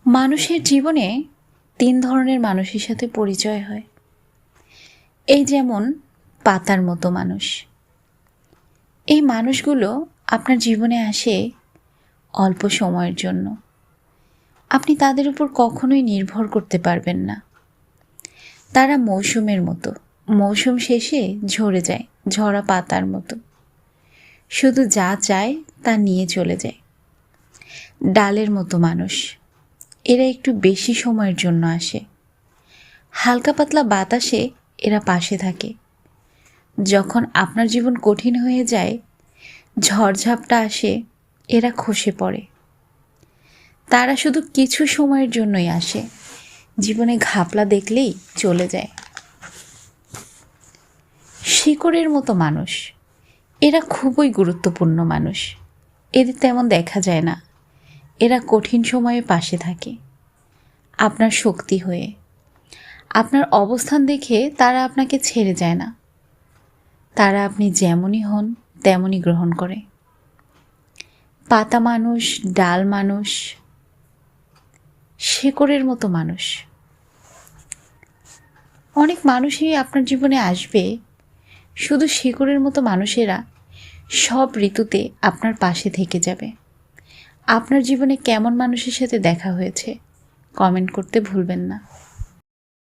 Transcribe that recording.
মানুষের জীবনে ৩ ধরনের মানুষের সাথে পরিচয় হয়। এই যেমন পাতার মতো মানুষ। এই মানুষগুলো আপনার জীবনে আসে অল্প সময়ের জন্য। আপনি তাদের উপর কখনোই নির্ভর করতে পারবেন না। তারা মৌসুমের মতো, মৌসুম শেষে ঝরে যায়, ঝরা পাতার মতো। শুধু যা চায় তা নিয়ে চলে যায়। ডালের মতো মানুষ। এরা একটু বেশি সময়ের জন্য আসে। হালকা পাতলা বাতাসে এরা পাশে থাকে। যখন আপনার জীবন কঠিন হয়ে যায়, ঝড়ঝাপটা আসে, এরা খসে পড়ে। তারা শুধু কিছু সময়ের জন্যই আসে, জীবনে ঘাপলা দেখলেই চলে যায়। শিকড়ের মতো মানুষ। এরা খুবই গুরুত্বপূর্ণ মানুষ। এদের তেমন দেখা যায় না। এরা কঠিন সময়ে পাশে থাকে, আপনার শক্তি হয়ে। আপনার অবস্থান দেখে তারা আপনাকে ছেড়ে যায় না। তারা আপনি যেমনই হন তেমনই গ্রহণ করে। পাতা মানুষ, ডাল মানুষ, শেকড়ের মতো মানুষ। অনেক মানুষই আপনার জীবনে আসবে, শুধু শেকড়ের মতো মানুষেরা সব ঋতুতে আপনার পাশে থেকে যাবে। আপনার জীবনে কেমন মানুষের সাথে দেখা হয়েছে কমেন্ট করতে ভুলবেন না।